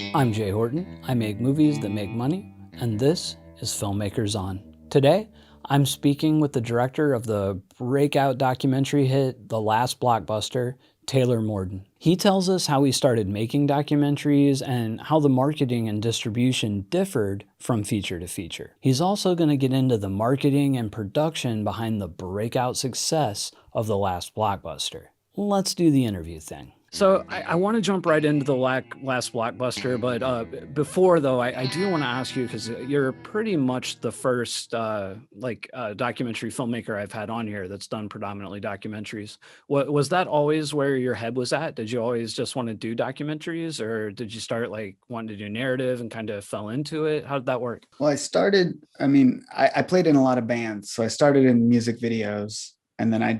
I'm Jay Horton. I make movies that make money, and this is Filmmakers On. Today, I'm speaking with the director of the breakout documentary hit The Last Blockbuster, Taylor Morden. He tells us how he started making documentaries and how the marketing and distribution differed from feature to feature. He's also going to get into the marketing and production behind the breakout success of The Last Blockbuster. Let's do the interview thing. So I want to jump right into the Last Blockbuster, but before though, I do want to ask you, because you're pretty much the first documentary filmmaker I've had on here that's done predominantly documentaries. Was that always where your head was at? Did you always just want to do documentaries, or did you start like wanting to do narrative and kind of fell into it? How did that work? Well, I played in a lot of bands. So I started in music videos, and then I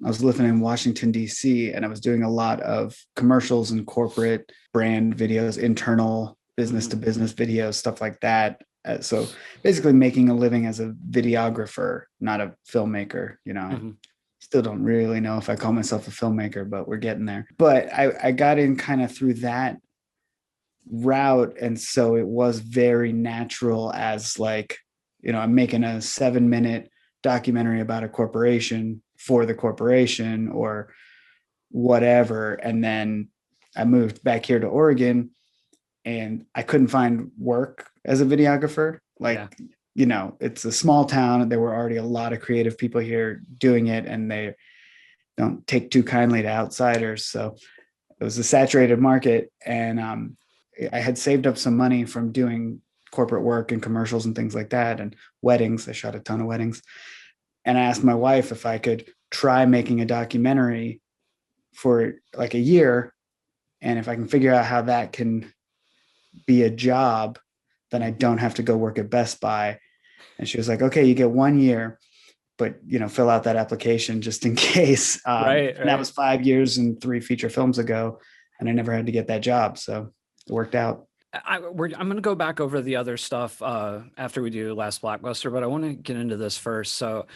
was living in Washington, D.C., and I was doing a lot of commercials and corporate brand videos, internal business to business videos, stuff like that. So basically making a living as a videographer, not a filmmaker. I still don't really know if I call myself a filmmaker, but we're getting there. But I got in kind of through that route, and so it was very natural as I'm making a 7-minute documentary about a corporation for the corporation or whatever. And then I moved back here to Oregon, and I couldn't find work as a videographer. It's a small town. There were already a lot of creative people here doing it, and they don't take too kindly to outsiders. So it was a saturated market. And I had saved up some money from doing corporate work and commercials and things like that, and weddings. I shot a ton of weddings. And I asked my wife if I could try making a documentary for like a year. And if I can figure out how that can be a job, then I don't have to go work at Best Buy. And she was like, okay, you get 1 year, but fill out that application just in case. Right. And that was 5 years and 3 feature films ago. And I never had to get that job. So it worked out. I'm going to go back over the other stuff after we do Last Blockbuster, but I want to get into this first. So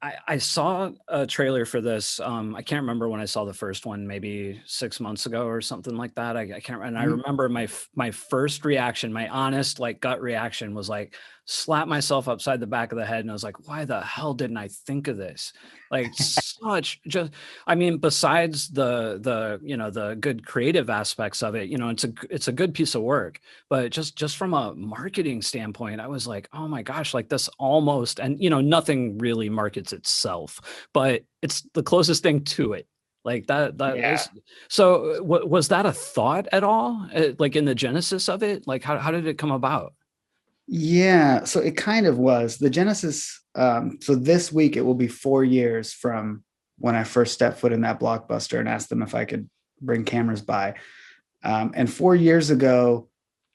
I saw a trailer for this. I can't remember when I saw the first one, maybe 6 months ago or something like that. I can't. And I remember my first reaction, my honest gut reaction was like, slap myself upside the back of the head, and I was like, why the hell didn't I think of this? Besides the good creative aspects of it, it's a good piece of work, but just from a marketing standpoint, I was like, oh my gosh, like this almost, and nothing really markets itself, but it's the closest thing to it. Like that Yeah. is, so was that a thought at all? Like in the genesis of it? Like how did it come about? Yeah, so it kind of was the genesis. So this week it will be 4 years from when I first stepped foot in that Blockbuster and asked them if I could bring cameras by. And 4 years ago,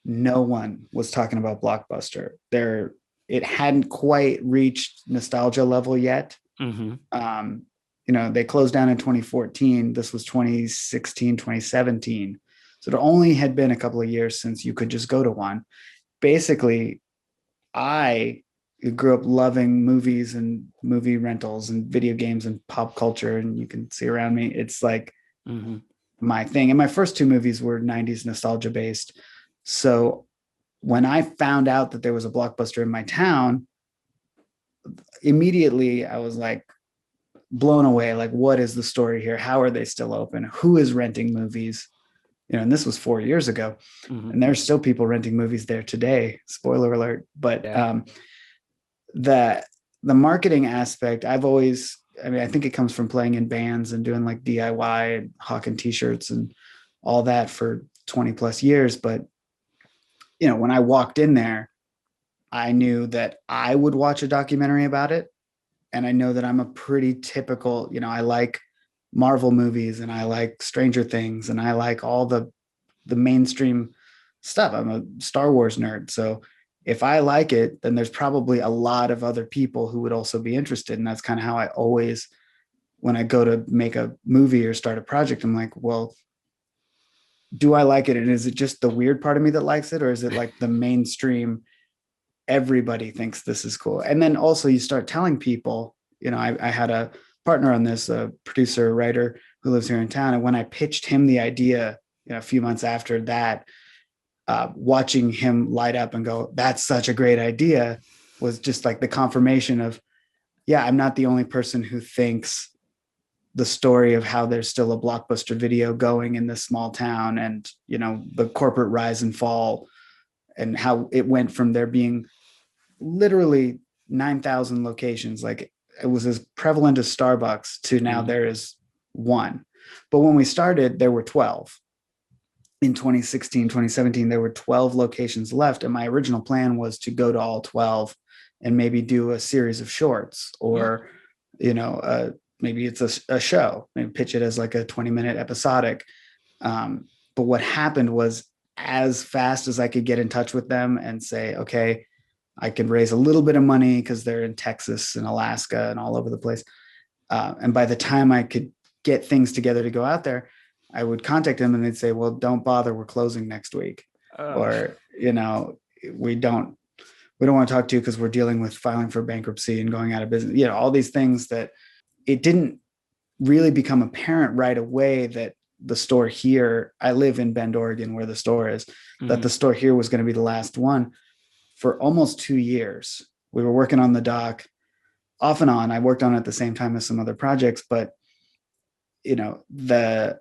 no one was talking about Blockbuster. It hadn't quite reached nostalgia level yet. They closed down in 2014. This was 2016, 2017. So it only had been a couple of years since you could just go to one. Basically, I grew up loving movies and movie rentals and video games and pop culture. And you can see around me, it's like my thing. And my first 2 movies were 90s nostalgia based. So when I found out that there was a Blockbuster in my town, immediately I was like blown away. Like, what is the story here? How are they still open? Who is renting movies? And this was 4 years ago, and there's still people renting movies there today. Spoiler alert. But Yeah. The marketing aspect, I think it comes from playing in bands and doing like DIY and hawking t-shirts and all that for 20 plus years. But, when I walked in there, I knew that I would watch a documentary about it. And I know that I'm a pretty typical, I like Marvel movies, and I like Stranger Things, and I like all the mainstream stuff. I'm a Star Wars nerd. So if I like it, then there's probably a lot of other people who would also be interested. And that's kind of how I always, when I go to make a movie or start a project, I'm like, well, do I like it? And is it just the weird part of me that likes it? Or is it like the mainstream, everybody thinks this is cool? And then also you start telling people, I had a partner on this, a producer, writer who lives here in town. And when I pitched him the idea, a few months after that, watching him light up and go, that's such a great idea, was just like the confirmation of, yeah, I'm not the only person who thinks the story of how there's still a Blockbuster Video going in this small town, and, you know, the corporate rise and fall, and how it went from there being literally 9,000 locations, like it was as prevalent as Starbucks, to now there is one. But when we started, there were 12. In 2016, 2017, there were 12 locations left. And my original plan was to go to all 12 and maybe do a series of shorts, or, you know, maybe it's a show, maybe pitch it as like a 20-minute episodic. But what happened was, as fast as I could get in touch with them and say, okay, I could raise a little bit of money because they're in Texas and Alaska and all over the place. And by the time I could get things together to go out there, I would contact them and they'd say, well, don't bother, we're closing next week. Or, you know, we don't want to talk to you because we're dealing with filing for bankruptcy and going out of business. You know, all these things that it didn't really become apparent right away that the store here, I live in Bend, Oregon, where the store is, that the store here was going to be the last one. For almost 2 years, we were working on the doc off and on. I worked on it at the same time as some other projects, but, you know, the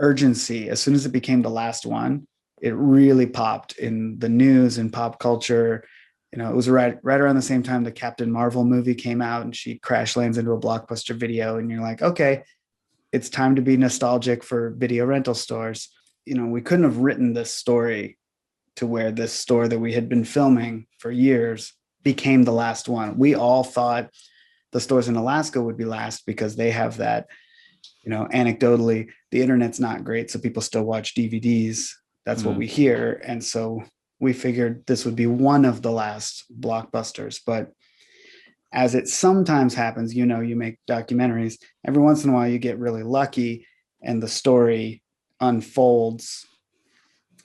urgency, as soon as it became the last one, it really popped in the news and pop culture. You know, it was right around the same time the Captain Marvel movie came out, and she crash lands into a Blockbuster Video, and you're like, okay, it's time to be nostalgic for video rental stores. You know, we couldn't have written this story to where this store that we had been filming for years became the last one. We all thought the stores in Alaska would be last because they have that, you know, anecdotally, the internet's not great, so people still watch DVDs. That's what we hear. And so we figured this would be one of the last Blockbusters. But as it sometimes happens, you know, you make documentaries, every once in a while you get really lucky and the story unfolds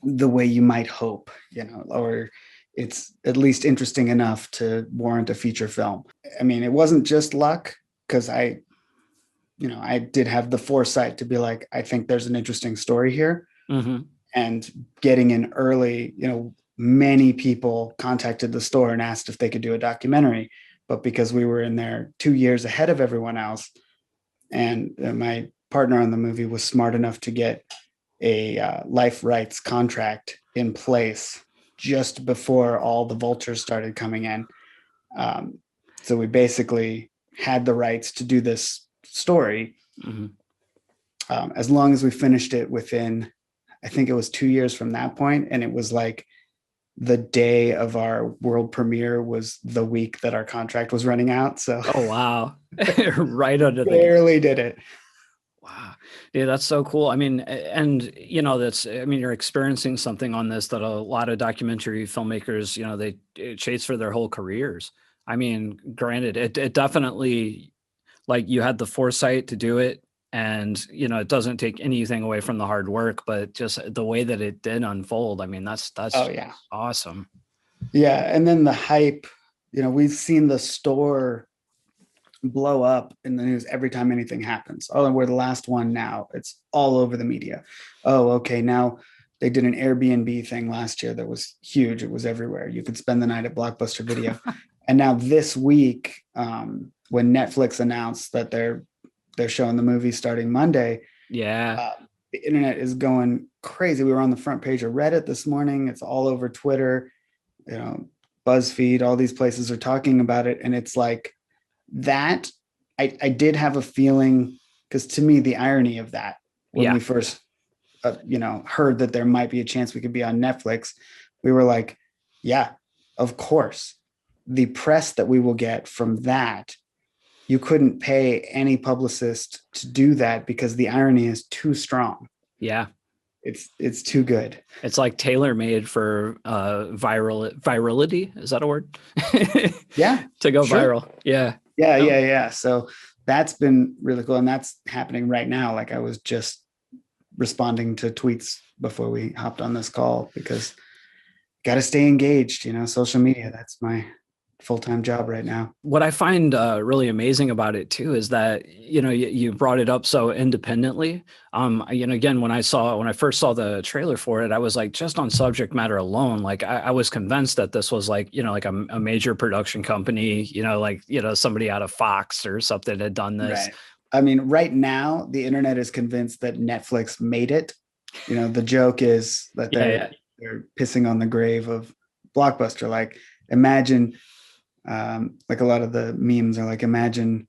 the way you might hope, you know, or it's at least interesting enough to warrant a feature film. I mean, it wasn't just luck, because I did have the foresight to be like, I think there's an interesting story here. And getting in early, you know, many people contacted the store and asked if they could do a documentary, but because we were in there 2 years ahead of everyone else, and my partner on the movie was smart enough to get a life rights contract in place just before all the vultures started coming in. So we basically had the rights to do this story as long as we finished it within, I think it was 2 years from that point. And it was like the day of our world premiere was the week that our contract was running out. So, oh, wow. Right under the barely did it. Wow. Yeah, that's so cool. I mean, and you know, you're experiencing something on this that a lot of documentary filmmakers, you know, they chase for their whole careers. I mean, granted, it definitely, like, you had the foresight to do it, and, you know, it doesn't take anything away from the hard work, but just the way that it did unfold. I mean, that's Oh, yeah. awesome. Yeah. And then the hype, you know, we've seen the store blow up in the news every time anything happens. Oh, we're the last one now. It's all over the media. Oh, okay. Now they did an Airbnb thing last year that was huge. It was everywhere. You could spend the night at Blockbuster Video. And now this week, when Netflix announced that they're showing the movie starting Monday, the internet is going crazy. We were on the front page of Reddit this morning. It's all over Twitter, you know, BuzzFeed, all these places are talking about it. And it's like, that I did have a feeling, because to me, the irony of that, when we first heard that there might be a chance we could be on Netflix, we were like, yeah, of course, the press that we will get from that, you couldn't pay any publicist to do that, because the irony is too strong. Yeah. It's too good. It's like tailor-made for virality. Is that a word? Yeah. To go viral. Yeah. Yeah. So that's been really cool. And that's happening right now. Like, I was just responding to tweets before we hopped on this call, because got to stay engaged, you know, social media. full-time job right now. What I find really amazing about it too is that, you brought it up so independently. Again, when I first saw the trailer for it, I was like, just on subject matter alone, like I was convinced that this was like, like a major production company, somebody out of Fox or something had done this. Right. I mean, right now, the internet is convinced that Netflix made it. The joke is that they're pissing on the grave of Blockbuster. Like, imagine, like a lot of the memes are like, imagine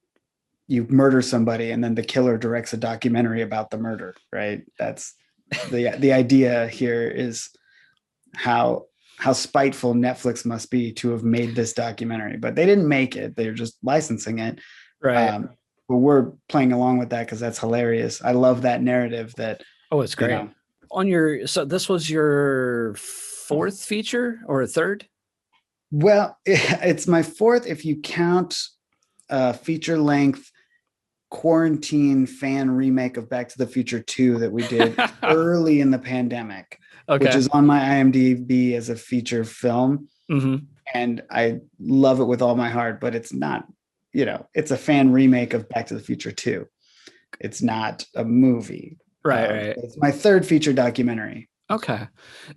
you murder somebody and then the killer directs a documentary about the murder, right? That's the idea here is how spiteful Netflix must be to have made this documentary, but they didn't make it. They're just licensing it. Right. But we're playing along with that because that's hilarious. I love that narrative that. Oh, it's great. So this was your fourth feature or a third? Well, it's my fourth if you count feature length quarantine fan remake of Back to the Future 2 that we did early in the pandemic, which is on my IMDb as a feature film. Mm-hmm. And I love it with all my heart, but it's not, it's a fan remake of Back to the Future 2. It's not a movie. Right. It's my third feature documentary. Okay.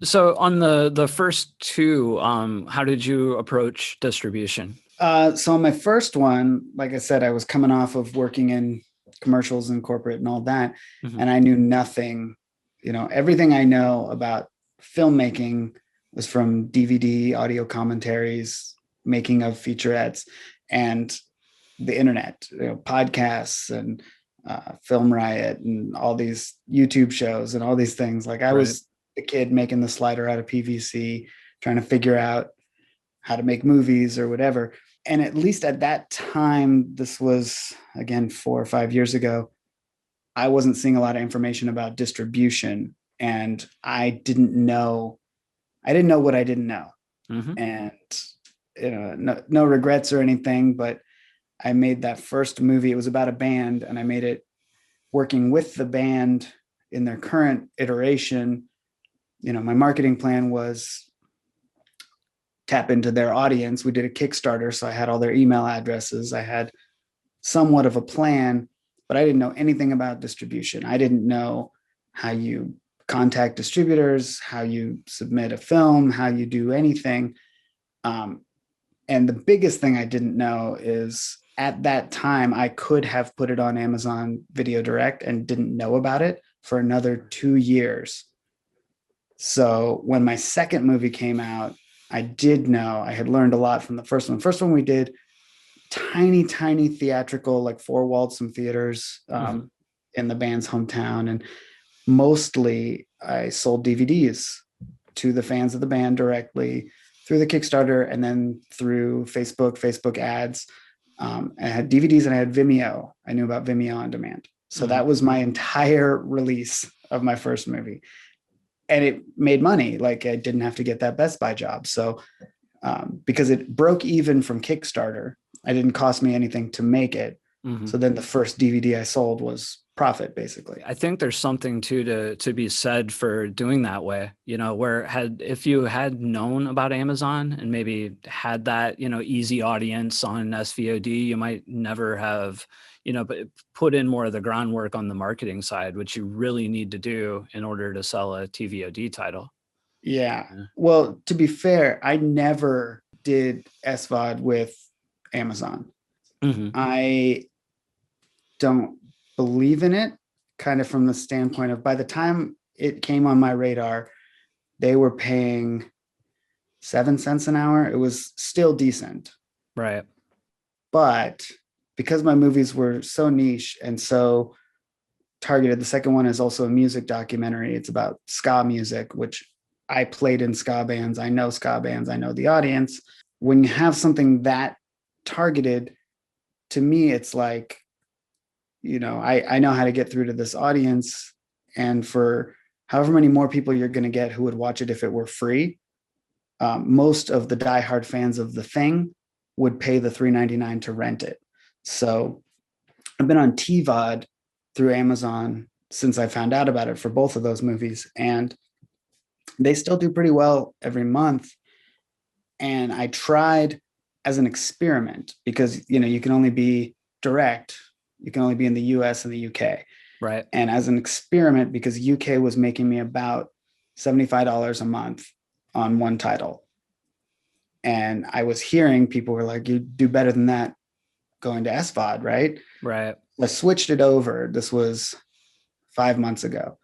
So on the first two, how did you approach distribution? So on my first one, like I said, I was coming off of working in commercials and corporate and all that. Mm-hmm. And I knew nothing, everything I know about filmmaking was from DVD, audio commentaries, making of featurettes, and the internet, podcasts and Film Riot and all these YouTube shows and all these things. Like I was a kid making the slider out of PVC, trying to figure out how to make movies or whatever. And at least at that time, this was again 4 or 5 years ago, I wasn't seeing a lot of information about distribution, and I didn't know what I didn't know. Mm-hmm. And no regrets or anything, but I made that first movie. It was about a band, and I made it working with the band in their current iteration. My marketing plan was tap into their audience. We did a Kickstarter, so I had all their email addresses. I had somewhat of a plan, but I didn't know anything about distribution. I didn't know how you contact distributors, how you submit a film, how you do anything. And the biggest thing I didn't know is at that time, I could have put it on Amazon Video Direct and didn't know about it for another 2 years. So when my second movie came out, I did know. I had learned a lot from the first one. First one we did tiny theatrical, like 4 Walton theaters in the band's hometown. And mostly I sold DVDs to the fans of the band directly through the Kickstarter and then through Facebook ads. I had DVDs and I had Vimeo. I knew about Vimeo on demand. So that was my entire release of my first movie. And it made money. Like I didn't have to get that Best Buy job. So because it broke even from Kickstarter, it didn't cost me anything to make it. Mm-hmm. So then the first DVD I sold was profit, basically. I think there's something to be said for doing that way, if you had known about Amazon and maybe had that, easy audience on SVOD, you might never have, but put in more of the groundwork on the marketing side, which you really need to do in order to sell a TVOD title. Yeah. Well, to be fair, I never did SVOD with Amazon. Mm-hmm. I don't believe in it, kind of from the standpoint of by the time it came on my radar, they were paying 7 cents an hour. It was still decent. Right. But because my movies were so niche and so targeted, the second one is also a music documentary. It's about ska music, which I played in ska bands. I know ska bands. I know the audience. When you have something that targeted, to me, it's like, I know how to get through to this audience, and for however many more people you're going to get who would watch it if it were free, most of the diehard fans of The Thing would pay the $3.99 to rent it. So I've been on TVOD through Amazon since I found out about it for both of those movies, and they still do pretty well every month. And I tried as an experiment, because, you know, you can only be direct, you can only be in the US and the UK. Right. And as an experiment, because UK was making me about $75 a month on one title. And I was hearing people were like, you do better than that going to SVOD, right? Right. I switched it over. This was 5 months ago.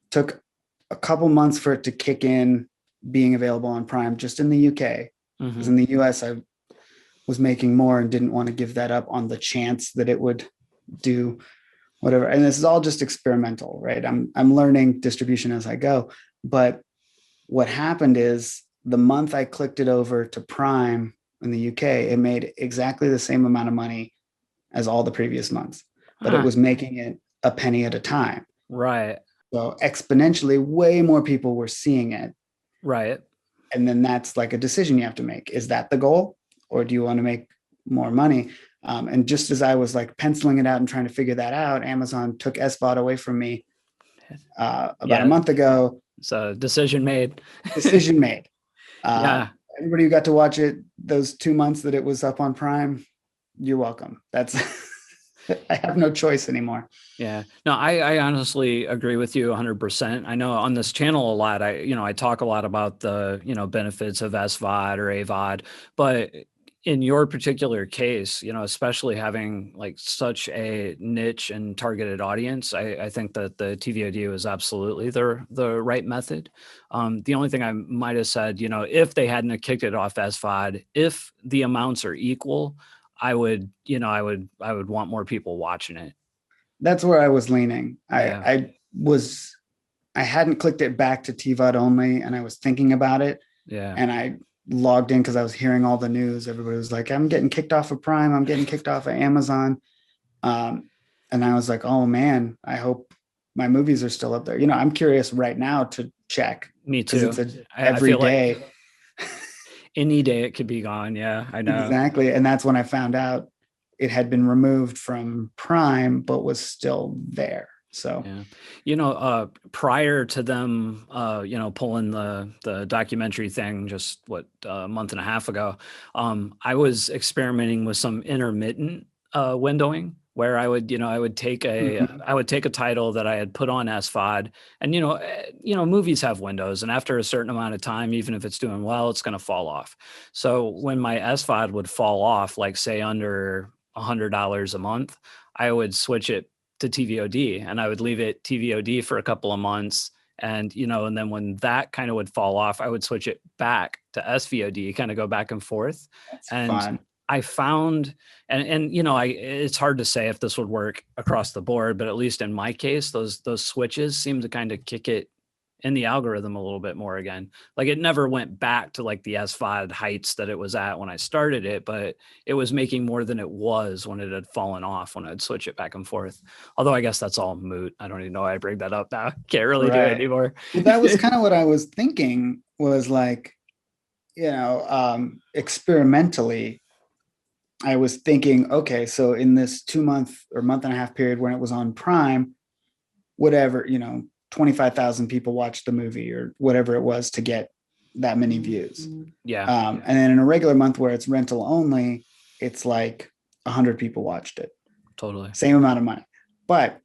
Took a couple months for it to kick in, being available on Prime just in the UK. Because in the US, I was making more and didn't want to give that up on the chance that it would do whatever. And this is all just experimental, right? I'm learning distribution as I go. But what happened is the month I clicked it over to Prime in the UK, it made exactly the same amount of money as all the previous months, but it was making it a penny at a time. Right. So exponentially, way more people were seeing it. Right. And then that's like a decision you have to make. Is that the goal, or do you want to make more money? And just as I was like penciling it out and trying to figure that out, Amazon took SVOD away from me about a month ago. So decision made. Decision made. Yeah. Everybody who got to watch it those 2 months that it was up on Prime, you're welcome. That's I have no choice anymore. Yeah, no, I honestly agree with you 100%. I know on this channel a lot, I talk a lot about the, benefits of SVOD or AVOD, but in your particular case, especially having like such a niche and targeted audience, I think that the TVOD was absolutely the right method. The only thing I might have said, if they hadn't have kicked it off SVOD, if the amounts are equal, I would want more people watching it. That's where I was leaning. Yeah. I hadn't clicked it back to TVOD only, and I was thinking about it. Yeah. And I logged in because I was hearing all the news. Everybody was like, I'm getting kicked off of Prime. I'm getting kicked off of Amazon. And I was like, oh man, I hope my movies are still up there. I'm curious right now to check. Me too. It's every day. Like any day it could be gone. Yeah, I know. Exactly. And that's when I found out it had been removed from Prime, but was still there. So, prior to them, pulling the documentary thing just a month and a half ago, I was experimenting with some intermittent windowing where I would take a title that I had put on SVOD, and movies have windows, and after a certain amount of time, even if it's doing well, it's going to fall off. So when my SVOD would fall off, like say under $100 a month, I would switch it to TVOD, and I would leave it TVOD for a couple of months. And, and then when that kind of would fall off, I would switch it back to SVOD, kind of go back and forth. That's and fun. I found, it's hard to say if this would work across the board, but at least in my case, those switches seem to kind of kick it in the algorithm a little bit more again. Like it never went back to like the SVOD heights that it was at when I started it, but it was making more than it was when it had fallen off, when I'd switch it back and forth. Although I guess that's all moot. I don't even know why I bring that up now. Can't really do it anymore. Well, that was kind of what I was thinking, was like, experimentally, I was thinking, okay, so in this 2 month or month and a half period when it was on Prime, whatever, 25,000 people watched the movie or whatever it was to get that many views. Yeah. And then in a regular month where it's rental only, it's like 100 people watched it. Totally. Same amount of money. But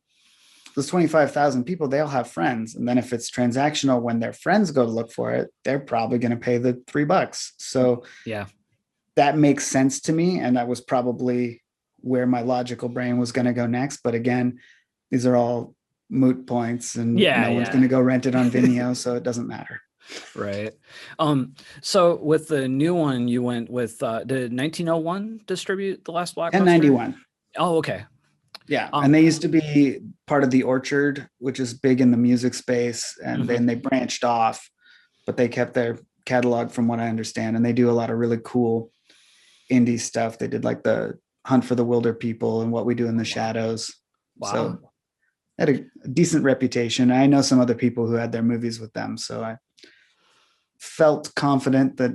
those 25,000 people, they all have friends. And then if it's transactional, when their friends go to look for it, they're probably going to pay the $3. So yeah, that makes sense to me. And that was probably where my logical brain was going to go next. But again, these are all moot points, and no one's going to go rent it on Vimeo, so it doesn't matter. Right. So with the new one, you went with did 1901 distribute The Last Blockbuster? 1091. Oh, okay. Yeah, and they used to be part of the Orchard, which is big in the music space, and then they branched off, but they kept their catalog from what I understand, and they do a lot of really cool indie stuff. They did like the Hunt for the Wilder People and What We Do in the Shadows. Wow. So had a decent reputation. I know some other people who had their movies with them, so I felt confident that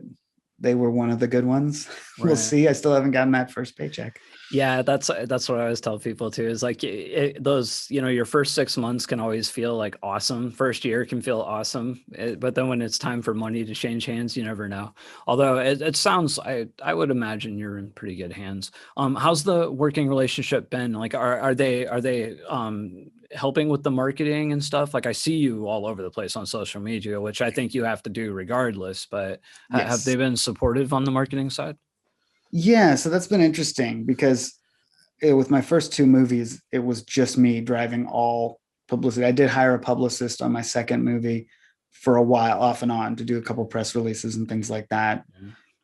they were one of the good ones. We'll Right. see. I still haven't gotten that first paycheck. Yeah, that's what I always tell people too, is like those, your first 6 months can always feel like awesome. First year can feel awesome, but then when it's time for money to change hands, you never know. Although it sounds, I would imagine you're in pretty good hands. How's the working relationship been? Like, are they helping with the marketing and stuff? Like, I see you all over the place on social media, which I think you have to do regardless, but have they Yes. been supportive on the marketing side? Yeah. So that's been interesting because with my first two movies, it was just me driving all publicity. I did hire a publicist on my second movie for a while, off and on, to do a couple press releases and things like that.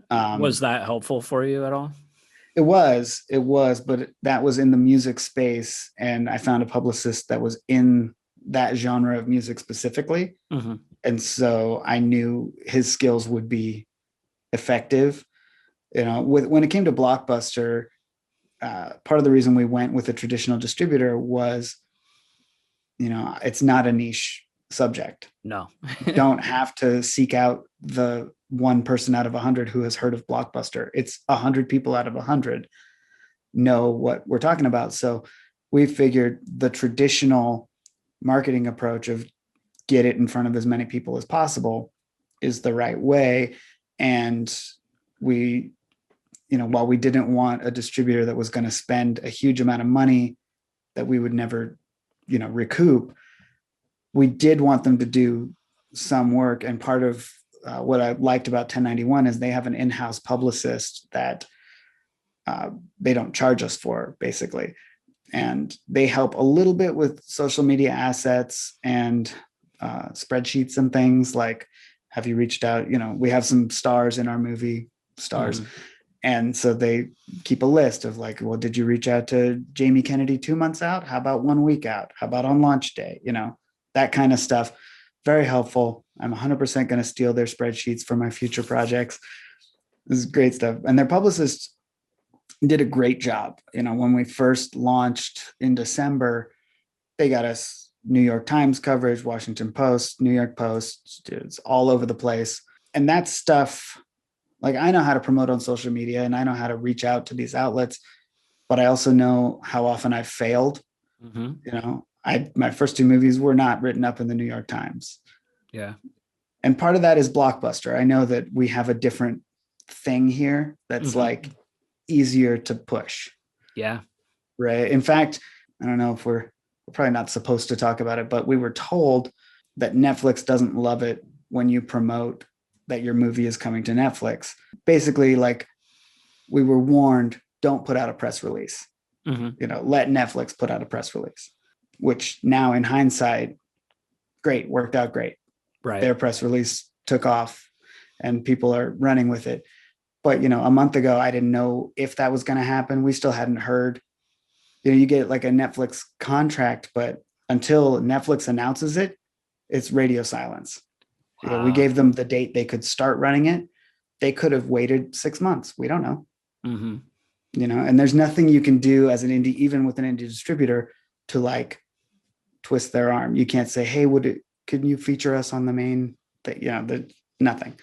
Was that helpful for you at all? It was, but that was in the music space, and I found a publicist that was in that genre of music specifically, Mm-hmm. and so I knew his skills would be effective. When it came to Blockbuster, part of the reason we went with a traditional distributor was, it's not a niche subject. No. You don't have to seek out the one person out of 100 who has heard of Blockbuster. It's 100 people out of 100 know what we're talking about. So we figured the traditional marketing approach of get it in front of as many people as possible is the right way. And we, while we didn't want a distributor that was going to spend a huge amount of money that we would never, recoup, we did want them to do some work. And part of what I liked about 1091 is they have an in-house publicist that they don't charge us for, basically. And they help a little bit with social media assets and spreadsheets and things like, have you reached out? We have some stars in our movie, stars. Mm-hmm. And so they keep a list of like, well, did you reach out to Jamie Kennedy 2 months out? How about 1 week out? How about on launch day? That kind of stuff. Very helpful. I'm 100% going to steal their spreadsheets for my future projects. This is great stuff. And their publicist did a great job. When we first launched in December, they got us New York Times coverage, Washington Post, New York Post. It's all over the place. And that stuff, like, I know how to promote on social media and I know how to reach out to these outlets, but I also know how often I've failed. Mm-hmm. My first two movies were not written up in the New York Times. Yeah. And part of that is Blockbuster. I know that we have a different thing here that's mm-hmm. like easier to push. Yeah. Right. In fact, I don't know if we're probably not supposed to talk about it, but we were told that Netflix doesn't love it when you promote that your movie is coming to Netflix. Basically, like, we were warned, don't put out a press release. Mm-hmm. Let Netflix put out a press release, which now in hindsight, great, worked out great. Right. Their press release took off and people are running with it. But, a month ago, I didn't know if that was going to happen. We still hadn't heard. You get like a Netflix contract, but until Netflix announces it, it's radio silence. Wow. We gave them the date they could start running it. They could have waited 6 months. We don't know. Mm-hmm. And there's nothing you can do as an indie, even with an indie distributor, to like twist their arm. You can't say, hey, can you feature us on the main thing? Nothing.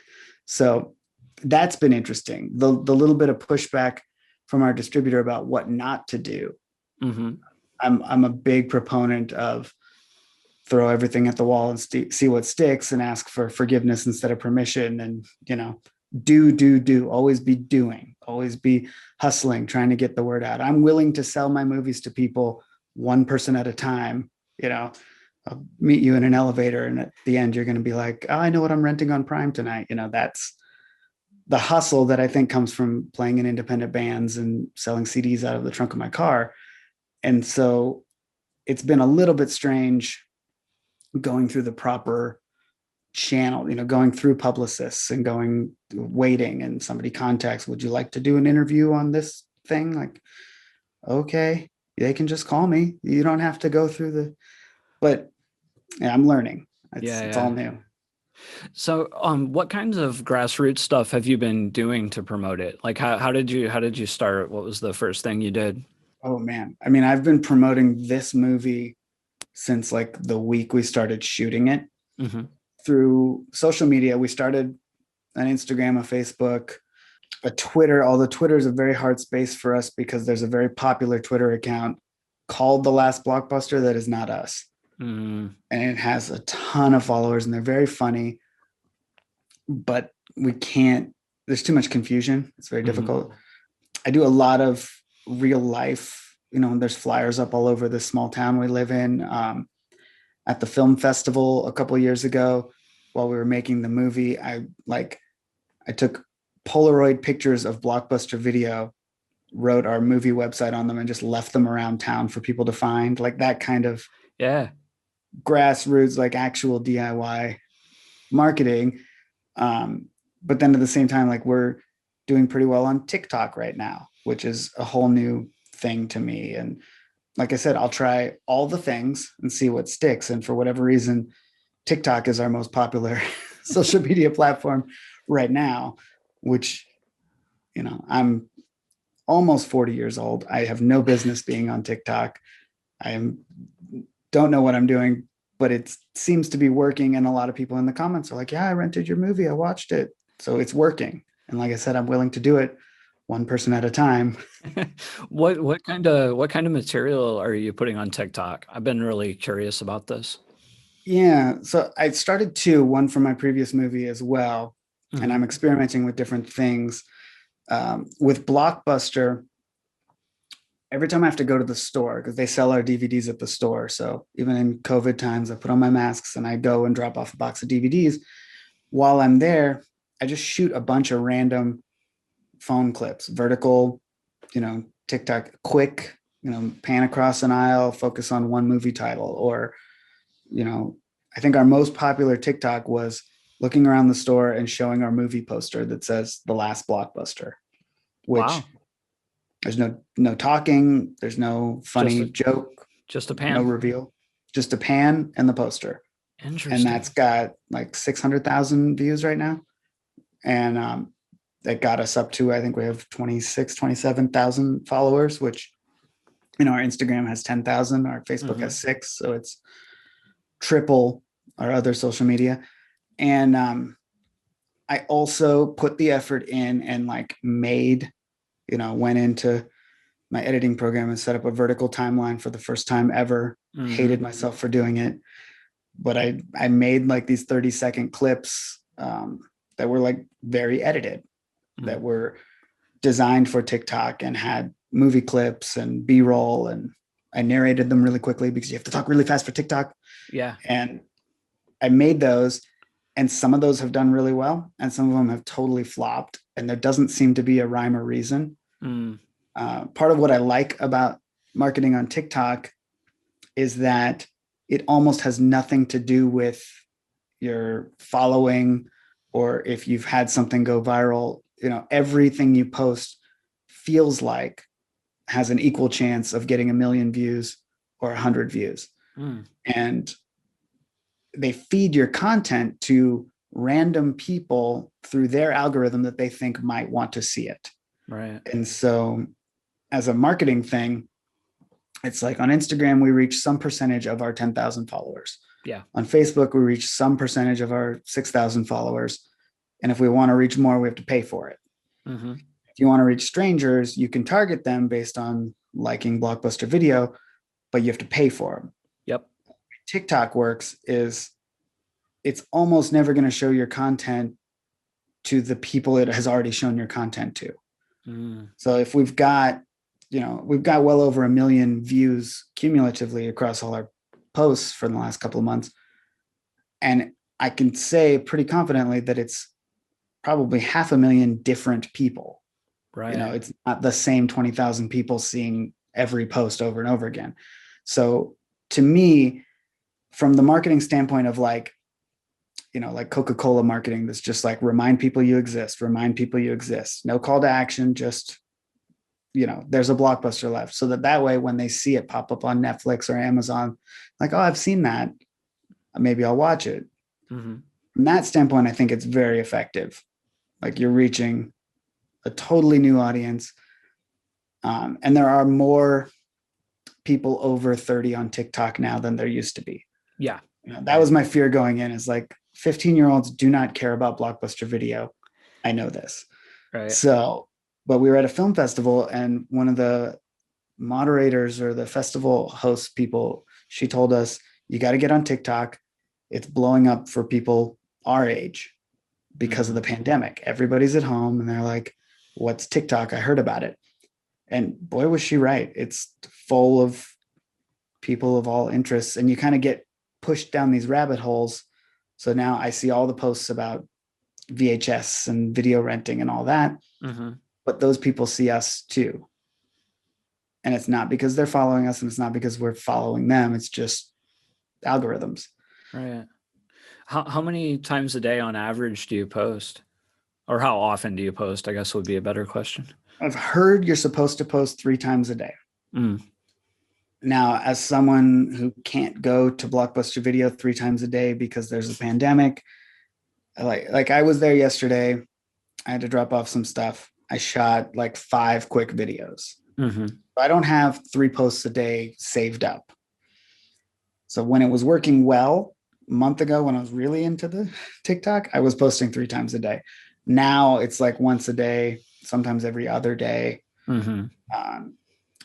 So that's been interesting. The little bit of pushback from our distributor about what not to do. Mm-hmm. I'm a big proponent of throw everything at the wall and see what sticks and ask for forgiveness instead of permission. And, do, always be doing, always be hustling, trying to get the word out. I'm willing to sell my movies to people one person at a time. I'll meet you in an elevator and at the end, you're going to be like, oh, I know what I'm renting on Prime tonight. That's the hustle that I think comes from playing in independent bands and selling CDs out of the trunk of my car. And so it's been a little bit strange going through the proper channel, going through publicists and waiting, and somebody contacts, would you like to do an interview on this thing? Like, okay, they can just call me. You don't have to go through but yeah, I'm learning. It's all new. So, what kinds of grassroots stuff have you been doing to promote it? Like, how did you start? What was the first thing you did? Oh man. I mean, I've been promoting this movie since like the week we started shooting it. Mm-hmm. Through social media. We started an Instagram, a Facebook, a Twitter. Although Twitter is a very hard space for us because there's a very popular Twitter account called The Last Blockbuster that is not us. Mm. And it has a ton of followers and they're very funny, but we can't, there's too much confusion. It's very difficult. I do a lot of real life, there's flyers up all over the small town we live in. At the film festival a couple of years ago, while we were making the movie, I took Polaroid pictures of Blockbuster Video, wrote our movie website on them, and just left them around town for people to find, like that kind of grassroots, like actual DIY marketing. But then at the same time, like we're doing pretty well on TikTok right now, which is a whole new thing to me. And like I said, I'll try all the things and see what sticks. And for whatever reason, TikTok is our most popular social media platform right now, which, I'm almost 40 years old. I have no business being on TikTok. Don't know what I'm doing, but it seems to be working. And a lot of people in the comments are like, yeah, I rented your movie. I watched it. So it's working. And like I said, I'm willing to do it one person at a time. What kind of material are you putting on TikTok? I've been really curious about this. Yeah. So I started one for my previous movie as well. And I'm experimenting with different things. With Blockbuster, every time I have to go to the store, because they sell our DVDs at the store. So even in COVID times, I put on my masks and I go and drop off a box of DVDs. While I'm there, I just shoot a bunch of random phone clips, vertical, TikTok, quick, pan across an aisle, focus on one movie title. Or, I think our most popular TikTok was looking around the store and showing our movie poster that says The Last Blockbuster, which there's no talking, there's no funny joke, just a pan, no reveal, just a pan and the poster. Interesting. And that's got like 600,000 views right now. And that got us up to, I think we have 27,000 followers, which, our Instagram has 10,000, our Facebook has 6. So it's triple our other social media. And I also put the effort in and went into my editing program and set up a vertical timeline for the first time ever. Hated myself for doing it. But I made like these 30-second clips that were like very edited, that were designed for TikTok and had movie clips and B-roll. And I narrated them really quickly because you have to talk really fast for TikTok. Yeah. And I made those, and some of those have done really well, and some of them have totally flopped. And there doesn't seem to be a rhyme or reason. Part of what I like about marketing on TikTok is that it almost has nothing to do with your following or if you've had something go viral. Everything you post feels like has an equal chance of getting 1 million views or 100 views. And they feed your content to random people through their algorithm that they think might want to see it. Right. And so as a marketing thing, it's like on Instagram, we reach some percentage of our 10,000 followers. Yeah. On Facebook, we reach some percentage of our 6,000 followers. And if we want to reach more, we have to pay for it. If you want to reach strangers, you can target them based on liking Blockbuster Video, but you have to pay for them. Yep. TikTok works is it's almost never going to show your content to the people it has already shown your content to. So if we've got well over 1 million views cumulatively across all our posts for the last couple of months. And I can say pretty confidently that it's probably 500,000 different people. Right. It's not the same 20,000 people seeing every post over and over again. So to me, from the marketing standpoint of like Coca-Cola marketing, that's just like remind people you exist. No call to action, just, there's a Blockbuster left. So that way, when they see it pop up on Netflix or Amazon, like, oh, I've seen that, maybe I'll watch it. From that standpoint, I think it's very effective. Like you're reaching a totally new audience. And there are more people over 30 on TikTok now than there used to be. Yeah. That was my fear going in, is like 15-year-olds do not care about Blockbuster Video. I know this. Right. So, but we were at a film festival, and one of the moderators or the festival host people, she told us, you got to get on TikTok. It's blowing up for people our age because of the pandemic. Everybody's at home and they're like, what's TikTok? I heard about it. And boy, was she right. It's full of people of all interests, and you kind of get pushed down these rabbit holes. So now I see all the posts about VHS and video renting and all that, Mm-hmm. but those people see us too. And it's not because they're following us, and it's not because we're following them. It's just algorithms. Right. How many times a day on average do you post? Or how often do you post, I guess would be a better question. I've heard you're supposed to post 3 times a day. Mm. Now, as someone who can't go to Blockbuster Video 3 times a day because there's a pandemic, like I was there yesterday. I had to drop off some stuff. I shot like 5 quick videos. Mm-hmm. I don't have 3 posts a day saved up. So when it was working well, a month ago when I was really into the TikTok, I was posting 3 times a day. Now it's like once a day, sometimes every other day. Mm-hmm.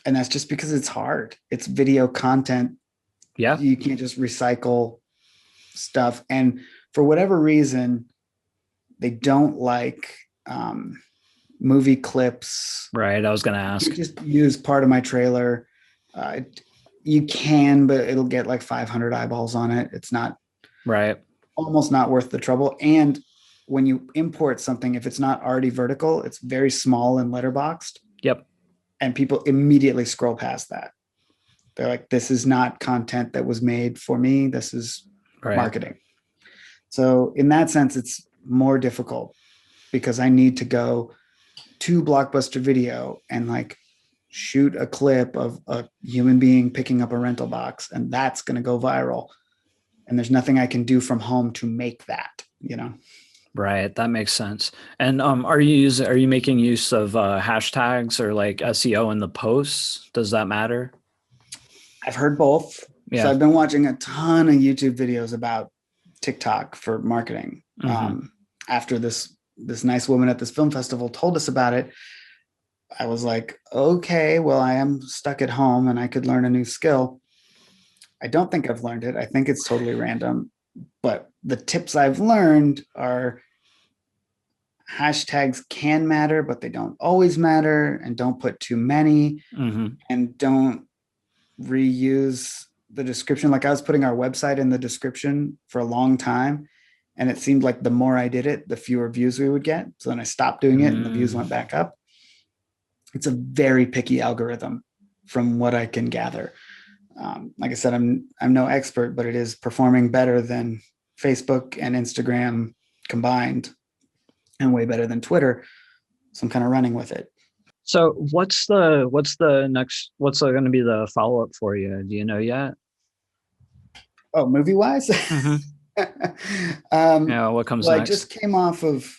And that's just because it's hard. It's video content. Yeah. You can't just recycle stuff. And for whatever reason, they don't like movie clips. Right. I was going to ask. You just use part of my trailer. You can, but it'll get like 500 eyeballs on it. It's not Right. almost not worth the trouble. And when you import something, if it's not already vertical, it's very small and letterboxed. Yep. And people immediately scroll past that. They're like, this is not content that was made for me. This is marketing. So in that sense, it's more difficult because I need to go to Blockbuster Video and like shoot a clip of a human being picking up a rental box, and that's going to go viral. And there's nothing I can do from home to make that, you know? Right. That makes sense. And are you making use of hashtags or like SEO in the posts? Does that matter? I've heard both. Yeah. So I've been watching a ton of YouTube videos about TikTok for marketing. Mm-hmm. After this nice woman at this film festival told us about it, I was like, okay, well, I am stuck at home and I could learn a new skill. I don't think I've learned it. I think it's totally random. But the tips I've learned are hashtags can matter, but they don't always matter, and don't put too many, Mm-hmm. and don't reuse the description. Like I was putting our website in the description for a long time, and it seemed like the more I did it, the fewer views we would get. So then I stopped doing it and the views went back up. It's a very picky algorithm from what I can gather. Like I said, I'm no expert, but it is performing better than Facebook and Instagram combined, and way better than Twitter. So I'm kind of running with it. So what's going to be the follow-up for you? Do you know yet? Oh, movie wise? Mm-hmm. Yeah, what comes next? I just came off of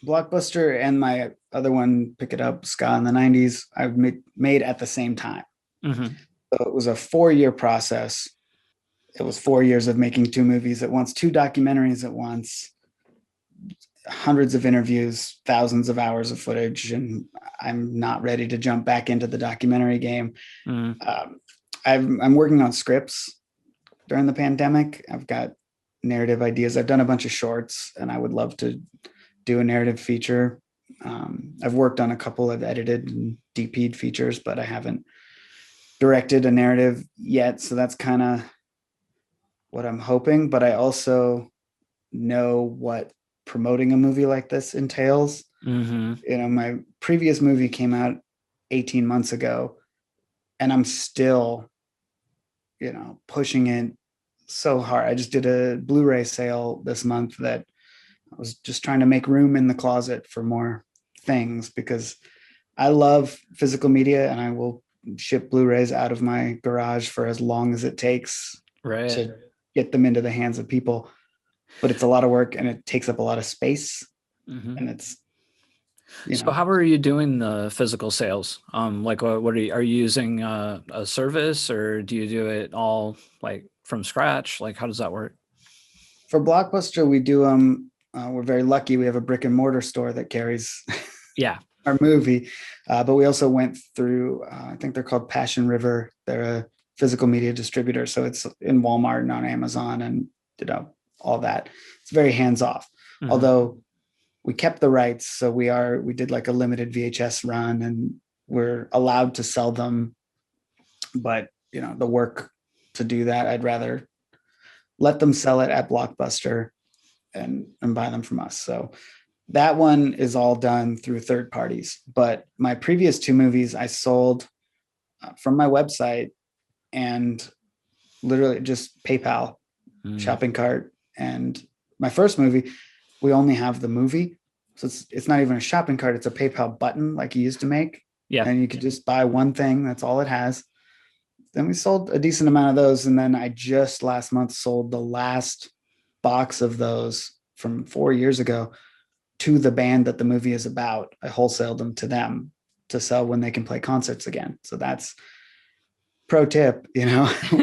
Blockbuster and my other one, Pick It Up, Ska in the 90s. I've made at the same time. Mm-hmm. So it was a 4-year process. It was 4 years of making 2 movies at once, 2 documentaries at once, hundreds of interviews, thousands of hours of footage, and I'm not ready to jump back into the documentary game. Mm-hmm. I'm working on scripts during the pandemic. I've got narrative ideas. I've done a bunch of shorts, and I would love to do a narrative feature. I've worked on a couple of edited and DP'd features, but I haven't directed a narrative yet. So that's kind of what I'm hoping. But I also know what promoting a movie like this entails. Mm-hmm. You know, my previous movie came out 18 months ago, and I'm still, you know, pushing it so hard. I just did a Blu-ray sale this month that I was just trying to make room in the closet for more things, because I love physical media and I will ship Blu-rays out of my garage for as long as it takes to get them into the hands of people. But it's a lot of work and it takes up a lot of space. Mm-hmm. And it's, so how are you doing the physical sales? Like what are you using a service, or do you do it all like from scratch? Like how does that work? For Blockbuster, we do them we're very lucky. We have a brick and mortar store that carries Yeah. our movie. But we also went through, I think they're called Passion River. They're a physical media distributor. So it's in Walmart and on Amazon and, all that. It's very hands off. Mhm. Although we kept the rights. So we did like a limited VHS run and we're allowed to sell them. But, the work to do that, I'd rather let them sell it at Blockbuster and buy them from us. So that one is all done through third parties. But my previous two movies I sold from my website and literally just PayPal, shopping cart. And my first movie, we only have the movie. So it's not even a shopping cart. It's a PayPal button like you used to make. Yeah. And you could just buy one thing. That's all it has. Then we sold a decent amount of those. And then I just last month sold the last box of those from 4 years ago to the band that the movie is about. I wholesaled them to them to sell when they can play concerts again. So that's pro tip,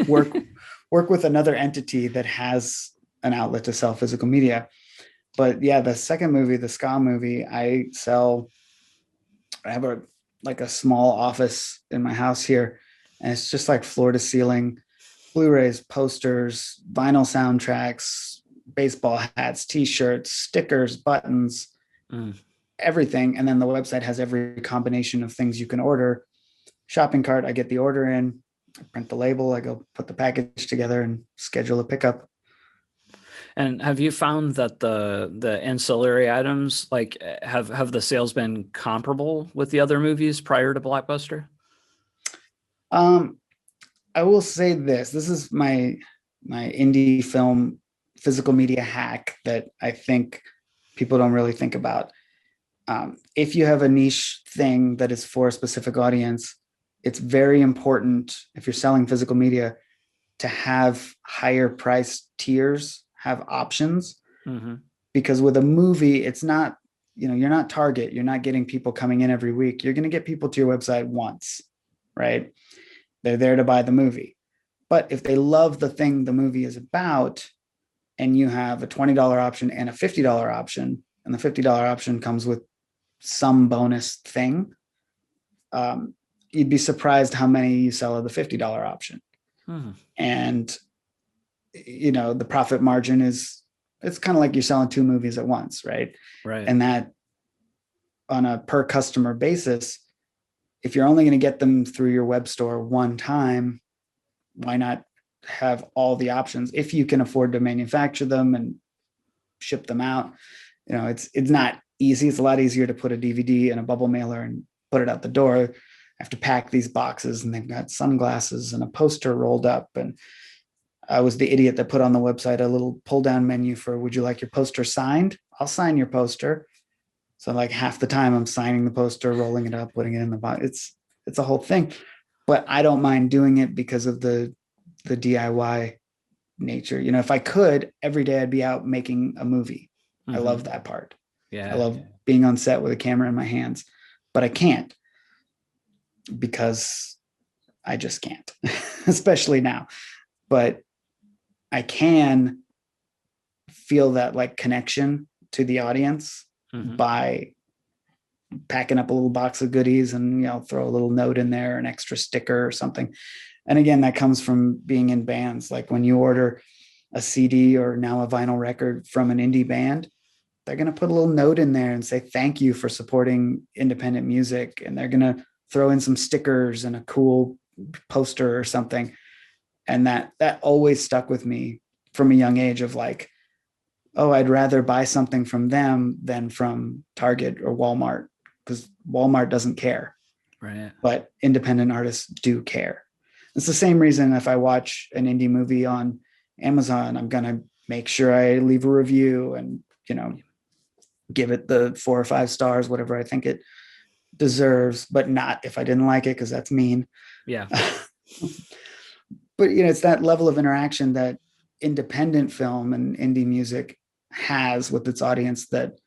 work with another entity that has an outlet to sell physical media. But yeah, the second movie, the ska movie, I have a small office in my house here, and it's just like floor to ceiling Blu-rays, posters, vinyl soundtracks, baseball hats, t-shirts, stickers, buttons, everything. And then the website has every combination of things you can order. Shopping cart, I get the order in, I print the label, I go put the package together and schedule a pickup. And have you found that the ancillary items, like, have the sales been comparable with the other movies prior to Blockbuster? I will say this is my indie film physical media hack that I think people don't really think about. If you have a niche thing that is for a specific audience, it's very important if you're selling physical media to have higher price tiers, have options. Because with a movie, it's not, you're not Target. You're not getting people coming in every week. You're going to get people to your website once, right? They're there to buy the movie. But if they love the thing the movie is about, and you have a $20 option and a $50 option, and the $50 option comes with some bonus thing, you'd be surprised how many you sell of the $50 option. And, the profit margin it's kind of like you're selling two movies at once, right? Right. And that on a per customer basis, if you're only going to get them through your web store one time, why not have all the options if you can afford to manufacture them and ship them out? It's not easy. It's a lot easier to put a DVD in a bubble mailer and put it out the door. I have to pack these boxes, and they've got sunglasses and a poster rolled up. And I was the idiot that put on the website a little pull down menu for, would you like your poster signed? I'll sign your poster. So like half the time I'm signing the poster, rolling it up, putting it in the box. It's a whole thing, but I don't mind doing it because of the DIY nature. If I could, every day I'd be out making a movie. I love that part. Yeah. I love being on set with a camera in my hands, but I can't because I just can't, especially now. But I can feel that like connection to the audience by packing up a little box of goodies and, throw a little note in there, an extra sticker or something. And again, that comes from being in bands. Like when you order a CD or now a vinyl record from an indie band, they're going to put a little note in there and say, thank you for supporting independent music. And they're going to throw in some stickers and a cool poster or something. And that always stuck with me from a young age of like, oh, I'd rather buy something from them than from Target or Walmart, because Walmart doesn't care. Right. But independent artists do care. It's the same reason if I watch an indie movie on Amazon, I'm going to make sure I leave a review and, give it the 4 or 5 stars, whatever I think it deserves, but not if I didn't like it, because that's mean. Yeah. But, it's that level of interaction that independent film and indie music has with its audience that,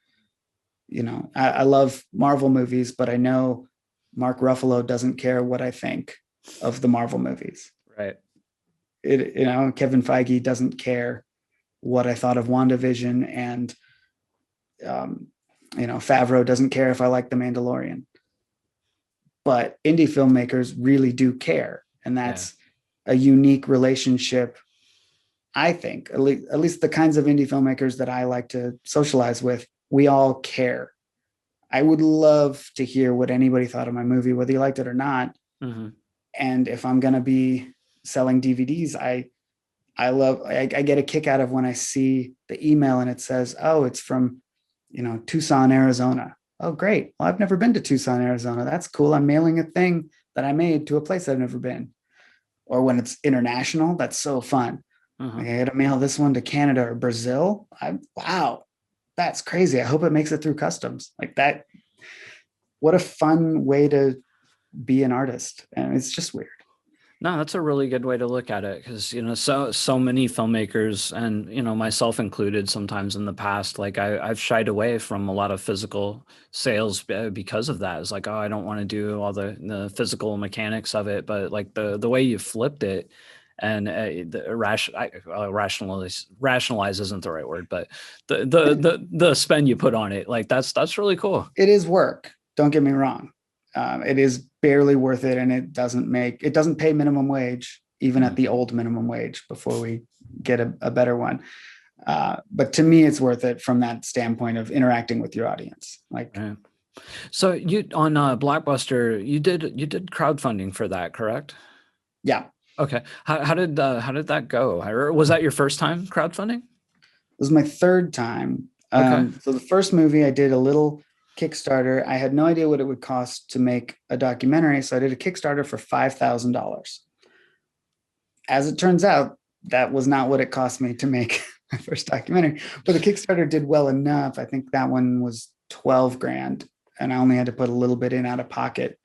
I love Marvel movies, but I know Mark Ruffalo doesn't care what I think of the Marvel movies. Right. Kevin Feige doesn't care what I thought of WandaVision and Favreau doesn't care if I like The Mandalorian, but indie filmmakers really do care. And that's a unique relationship. I think at least the kinds of indie filmmakers that I like to socialize with, we all care. I would love to hear what anybody thought of my movie, whether you liked it or not. Mm-hmm. And if I'm going to be selling DVDs, I get a kick out of when I see the email and it says, oh, it's from, Tucson, Arizona. Oh, great. Well, I've never been to Tucson, Arizona. That's cool. I'm mailing a thing that I made to a place I've never been. Or when it's international, that's so fun. Mm-hmm. Like I got to mail this one to Canada or Brazil. Wow, that's crazy. I hope it makes it through customs like that. What a fun way to be an artist. And it's just weird. No, that's a really good way to look at it because, so many filmmakers and, myself included sometimes in the past, like I've shied away from a lot of physical sales because of that. It's like, oh, I don't want to do all the physical mechanics of it. But like the way you flipped it and rationalize isn't the right word, but the spend you put on it, like that's really cool. It is work. Don't get me wrong. It is barely worth it, and it doesn't pay minimum wage, even at the old minimum wage before we get a better one. But to me, it's worth it from that standpoint of interacting with your audience. Like, right. So you on Blockbuster, you did crowdfunding for that, correct? Yeah. Okay. How did that go? Or was that your first time crowdfunding? It was my third time. Okay. So the first movie I did a little Kickstarter. I had no idea what it would cost to make a documentary, so I did a Kickstarter for $5,000. As it turns out, that was not what it cost me to make my first documentary, but the Kickstarter did well enough. I think that one was 12 grand, and I only had to put a little bit in out of pocket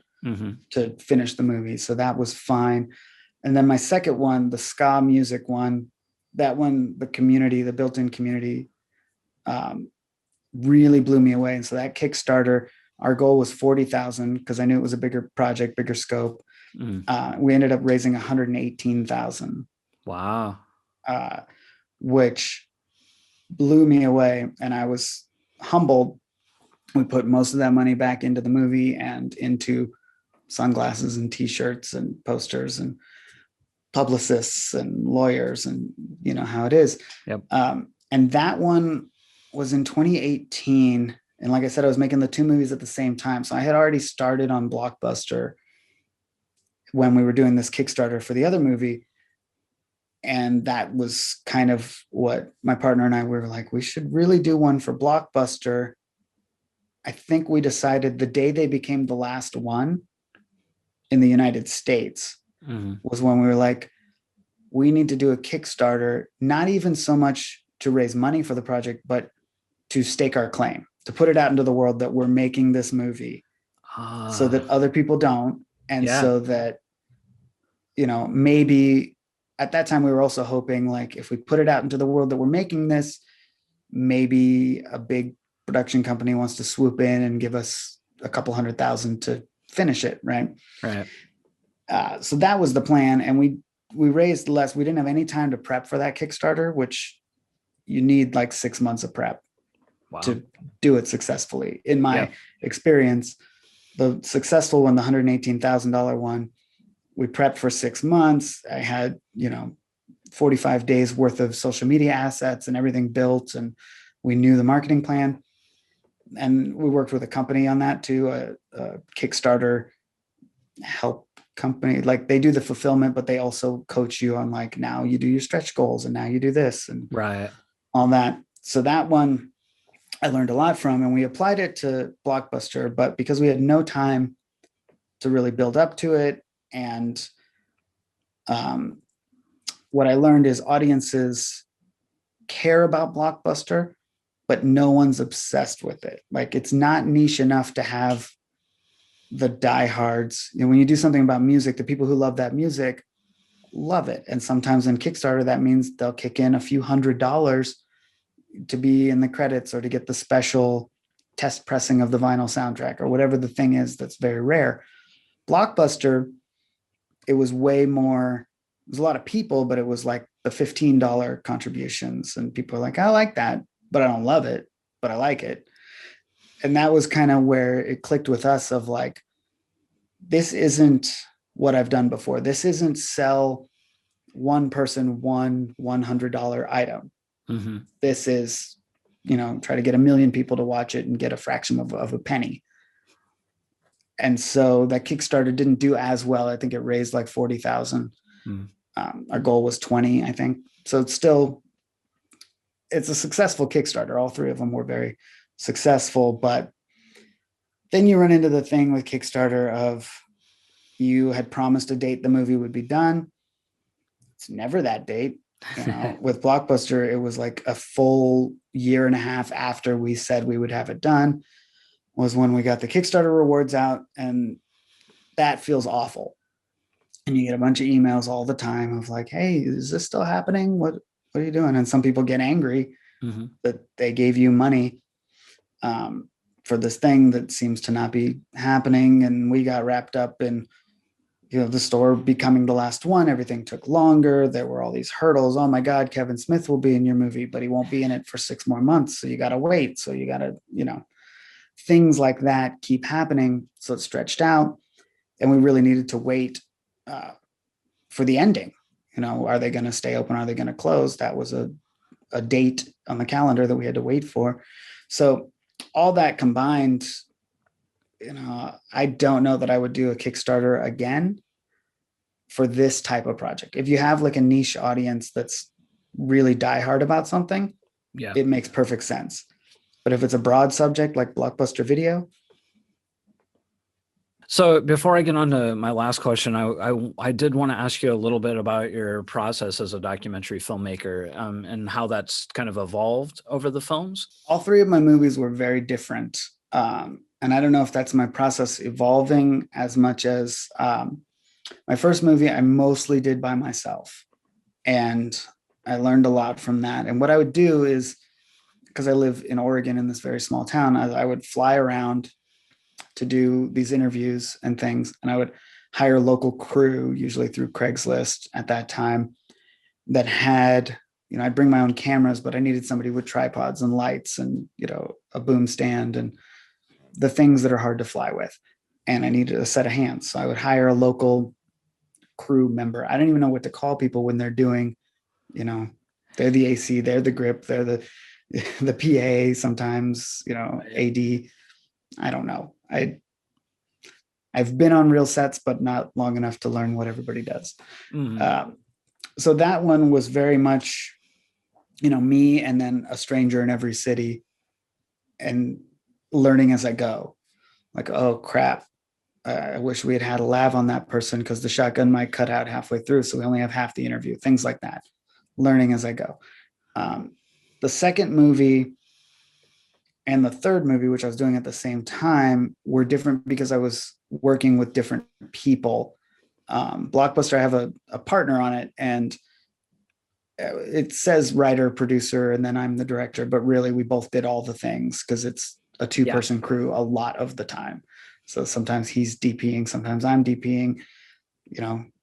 to finish the movie, so that was fine. And then my second one, the ska music one, that one, the built-in community, really blew me away. And so that Kickstarter, our goal was 40,000 because I knew it was a bigger project, bigger scope. We ended up raising 118,000. Wow. Which blew me away. And I was humbled. We put most of that money back into the movie and into sunglasses and t-shirts and posters and publicists and lawyers, and how it is. Yep. And that one was in 2018. And like I said, I was making the two movies at the same time. So I had already started on Blockbuster when we were doing this Kickstarter for the other movie. And that was kind of what my partner and I were like, we should really do one for Blockbuster. I think we decided the day they became the last one in the United States was when we were like, we need to do a Kickstarter, not even so much to raise money for the project, but to stake our claim, to put it out into the world that we're making this movie so that other people don't. And so that, maybe at that time we were also hoping, like, if we put it out into the world that we're making this, maybe a big production company wants to swoop in and give us a couple $100,000 to finish it. Right. So that was the plan. And we raised less. We didn't have any time to prep for that Kickstarter, which you need like 6 months of prep to do it successfully. In my experience, the successful one, the $118,000 one, we prepped for 6 months. I had, 45 days worth of social media assets and everything built, and we knew the marketing plan. And we worked with a company on that too, a Kickstarter help company. Like, they do the fulfillment, but they also coach you on, like, now you do your stretch goals and now you do this and all that. So that one I learned a lot from, and we applied it to Blockbuster, but because we had no time to really build up to it. And what I learned is audiences care about Blockbuster, but no one's obsessed with it. Like, it's not niche enough to have the diehards. When you do something about music, the people who love that music love it. And sometimes in Kickstarter, that means they'll kick in a few $100s to be in the credits or to get the special test pressing of the vinyl soundtrack or whatever the thing is that's very rare. Blockbuster, it was way more, it was a lot of people, but it was like the $15 contributions. And people are like, I like that, but I don't love it. but I like it. And that was kind of where it clicked with us of like, this isn't what I've done before. This isn't sell one person one $100 item. Mm-hmm. This is, try to get 1 million people to watch it and get a fraction of a penny. And so that Kickstarter didn't do as well. I think it raised like 40,000. Our goal was 20, I think. So it's a successful Kickstarter. All 3 of them were very successful, but then you run into the thing with Kickstarter of you had promised a date the movie would be done. It's never that date. With Blockbuster, it was like a full 1.5 years after we said we would have it done was when we got the Kickstarter rewards out, and that feels awful. And you get a bunch of emails all the time of like, hey, is this still happening? What are you doing? And some people get angry that they gave you money for this thing that seems to not be happening. And we got wrapped up in, the store becoming the last one. Everything took longer. There were all these hurdles. Oh my God, Kevin Smith will be in your movie, but he won't be in it for 6 more months. So you got to wait. So you got to, things like that keep happening. So it stretched out, and we really needed to wait for the ending. Are they going to stay open? Are they going to close? That was a date on the calendar that we had to wait for. So all that combined, I don't know that I would do a Kickstarter again for this type of project. If you have like a niche audience that's really diehard about something, it makes perfect sense. But if it's a broad subject like Blockbuster Video. So before I get on to my last question, I did want to ask you a little bit about your process as a documentary filmmaker and how that's kind of evolved over the films. All 3 of my movies were very different. And I don't know if that's my process evolving as much as my first movie, I mostly did by myself. And I learned a lot from that. And what I would do is, because I live in Oregon in this very small town, I would fly around to do these interviews and things. And I would hire a local crew, usually through Craigslist at that time, that had, I'd bring my own cameras, but I needed somebody with tripods and lights and, a boom stand and the things that are hard to fly with. And I needed a set of hands. So I would hire a local crew member. I don't even know what to call people when they're doing, they're the AC, they're the grip, they're the PA, sometimes, AD. I don't know. I've been on real sets, but not long enough to learn what everybody does. So that one was very much, me and then a stranger in every city and learning as I go. Like, oh crap, I wish we had a lav on that person because the shotgun might cut out halfway through, so we only have half the interview, things like that. Learning as I go. The second movie and the third movie, which I was doing at the same time, were different because I was working with different people. Blockbuster, I have a partner on it, and it says writer, producer, and then I'm the director, but really we both did all the things because it's a 2-person crew a lot of the time. So sometimes he's DPing, sometimes I'm DPing.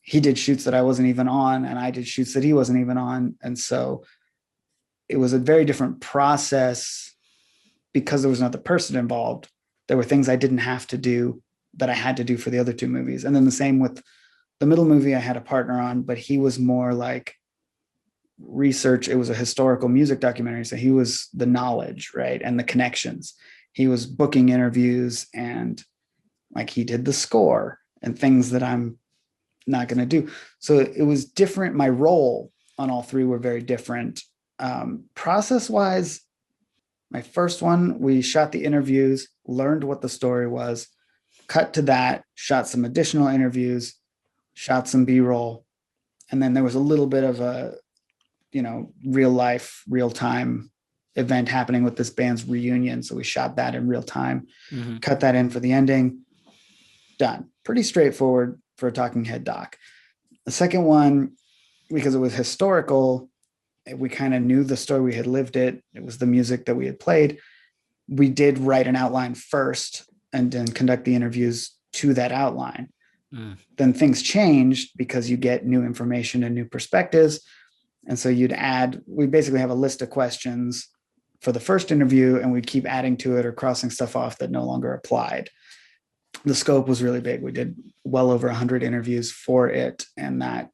He did shoots that I wasn't even on, and I did shoots that he wasn't even on. And so it was a very different process because there was another person involved. There were things I didn't have to do that I had to do for the other 2 movies. And then the same with the middle movie, I had a partner on, but he was more like research. It was a historical music documentary. So he was the knowledge, right? And the connections. He was booking interviews, and like he did the score and things that I'm not going to do. So it was different. My role on all 3 were very different. Process wise, my first one, we shot the interviews, learned what the story was, cut to that, shot some additional interviews, shot some B-roll. And then there was a little bit of a, real life, real time event happening with this band's reunion. So we shot that in real time, cut that in for the ending. Done. Pretty straightforward for a talking head doc. The second one, because it was historical, we kind of knew the story, we had lived it. It was the music that we had played. We did write an outline first and then conduct the interviews to that outline. Then things changed because you get new information and new perspectives. And so we basically have a list of questions for the first interview, and we'd keep adding to it or crossing stuff off that no longer applied. The scope was really big. We did well over 100 interviews for it, and that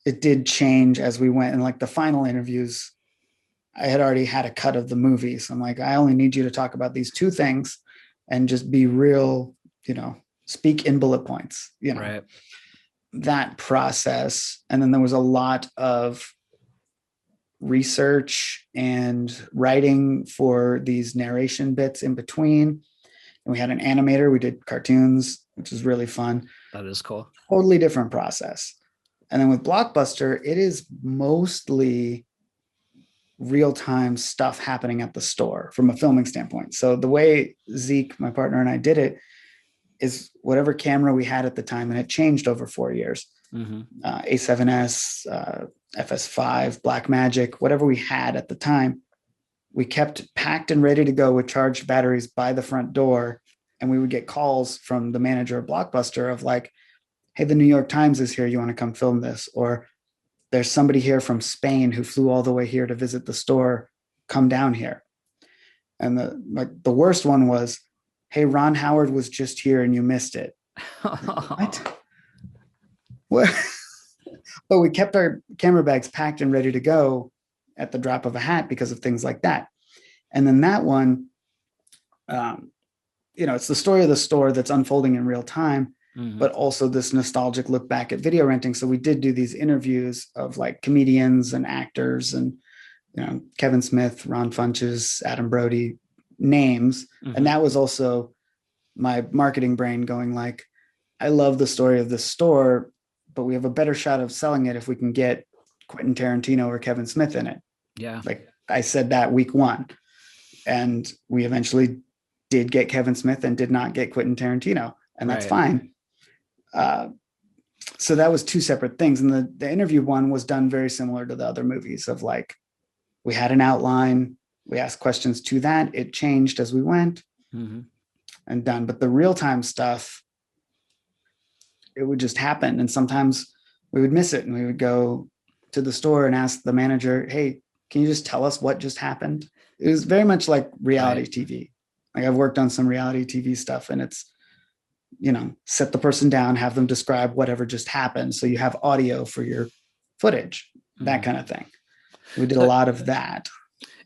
it did change as we went. And like the final interviews, I had already had a cut of the movie. So I'm like, I only need you to talk about these two things and just be real, speak in bullet points, Right. that process. And then there was a lot of research and writing for these narration bits in between. And we had an animator. We did cartoons, which was really fun. That is cool. Totally different process. And then with Blockbuster, it is mostly real-time stuff happening at the store from a filming standpoint. So the way Zeke, my partner, and I did it is whatever camera we had at the time, and it changed over 4 years. A7S, FS5, Blackmagic, whatever we had at the time, we kept packed and ready to go with charged batteries by the front door. And we would get calls from the manager of Blockbuster of like, hey, the New York Times is here. You want to come film this? Or there's somebody here from Spain who flew all the way here to visit the store. Come down here. And the worst one was, hey, Ron Howard was just here and you missed it. What? But we kept our camera bags packed and ready to go at the drop of a hat because of things like that. And then that one, it's the story of the store that's unfolding in real time, but also this nostalgic look back at video renting. So we did do these interviews of like comedians and actors and, Kevin Smith, Ron Funches, Adam Brody, names. And that was also my marketing brain going like, I love the story of this store, but we have a better shot of selling it if we can get Quentin Tarantino or Kevin Smith in it. Yeah. Like I said that week one, and we eventually did get Kevin Smith and did not get Quentin Tarantino, and that's fine. So that was two separate things. And the interview one was done very similar to the other movies of like, we had an outline, we asked questions to that. It changed as we went and done. But the real-time stuff, it would just happen. And sometimes we would miss it and we would go to the store and ask the manager, hey, can you just tell us what just happened? It was very much like reality TV. Like I've worked on some reality TV stuff, and it's, set the person down, have them describe whatever just happened. So you have audio for your footage, that kind of thing. We did a lot of that.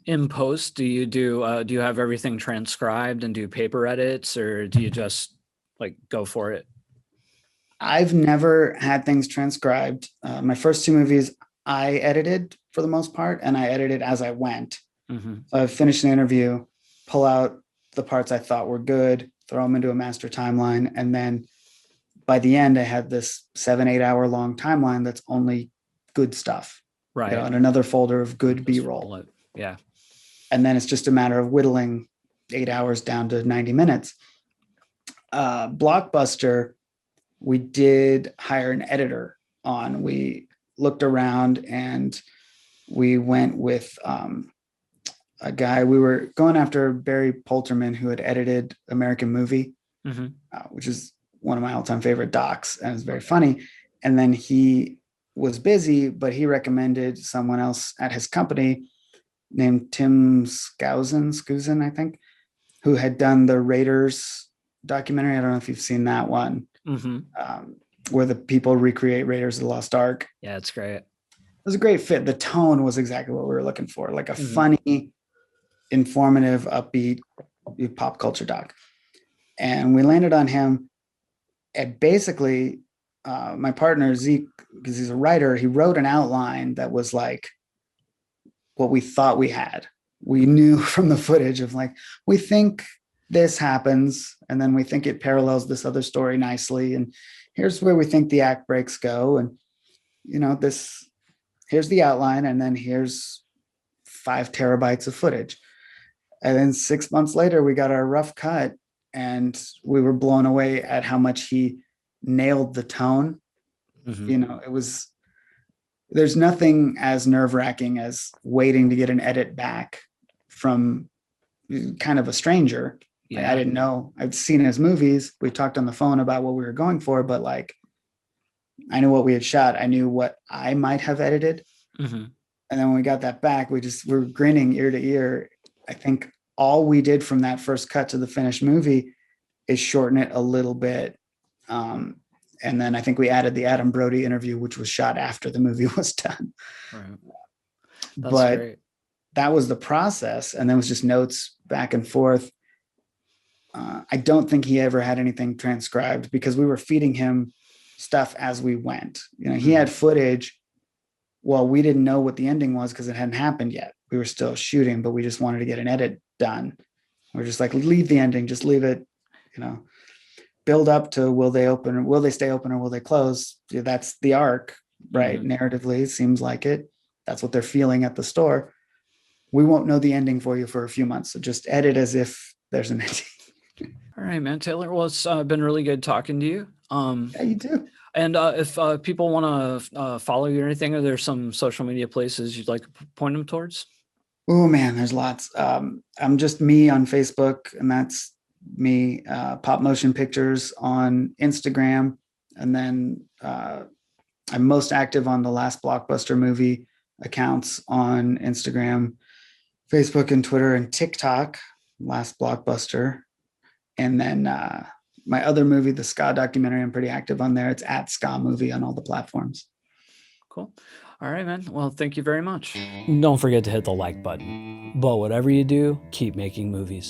In post, do you have everything transcribed and do paper edits, or do you just like go for it? I've never had things transcribed. My first two movies I edited for the most part, and I edited as I went. So I finished an interview, pull out the parts I thought were good, throw them into a master timeline. And then by the end, I had this 7-8 hour long timeline that's only good stuff. Right. And another folder of good B-roll. Yeah. And then it's just a matter of whittling 8 hours down to 90 minutes. Blockbuster, we did hire an editor on. We looked around and we went with a guy. We were going after Barry Polterman, who had edited American Movie, which is one of my all-time favorite docs, and it's very funny. And then he was busy, but he recommended someone else at his company named Tim Skousen, I think, who had done the Raiders documentary. I don't know if you've seen that one, where the people recreate Raiders of the Lost Ark. Yeah, it's great. It was a great fit. The tone was exactly what we were looking for, like a funny, informative, upbeat pop culture doc. And we landed on him. And basically, my partner, Zeke, because he's a writer, he wrote an outline that was like what we thought we had. We knew from the footage of like, we think this happens, and then we think it parallels this other story nicely. And here's where we think the act breaks go. And, here's the outline, and then here's 5 terabytes of footage. And then 6 months later, we got our rough cut, and we were blown away at how much he nailed the tone. There's nothing as nerve-wracking as waiting to get an edit back from kind of a stranger. Yeah. I didn't know. I'd seen his movies. We talked on the phone about what we were going for, but like, I knew what we had shot. I knew what I might have edited. And And then when we got that back, we're grinning ear to ear. I think all we did from that first cut to the finished movie is shorten it a little bit. And then I think we added the Adam Brody interview, which was shot after the movie was done. Right. That's But great. that was the process. And then it was just notes back and forth. I don't think he ever had anything transcribed because we were feeding him stuff as we went. You know, he had footage. Well, we didn't know what the ending was because it hadn't happened yet. We were still shooting, but we just wanted to get an edit done. We're just like, leave the ending, just leave it, you know, build up to will they open or will they stay open or will they close? Yeah, that's the arc, right? Narratively, it seems like it. That's what they're feeling at the store. We won't know the ending for you for a few months. So just edit as if there's an ending. All right, man, Taylor. Well, it's been really good talking to you. Yeah, you do. And if people want to follow you or anything, are there some social media places you'd like to point them towards? Oh man, there's lots. I'm just me on Facebook, and that's me. Pop Motion Pictures on Instagram, and then I'm most active on the Last Blockbuster movie accounts on Instagram, Facebook, and Twitter, and TikTok. Last Blockbuster. And then my other movie, the Ska documentary, I'm pretty active on there. It's at Ska Movie on all the platforms. Cool. All right, man. Well, thank you very much. Don't forget to hit the like button. But whatever you do, keep making movies.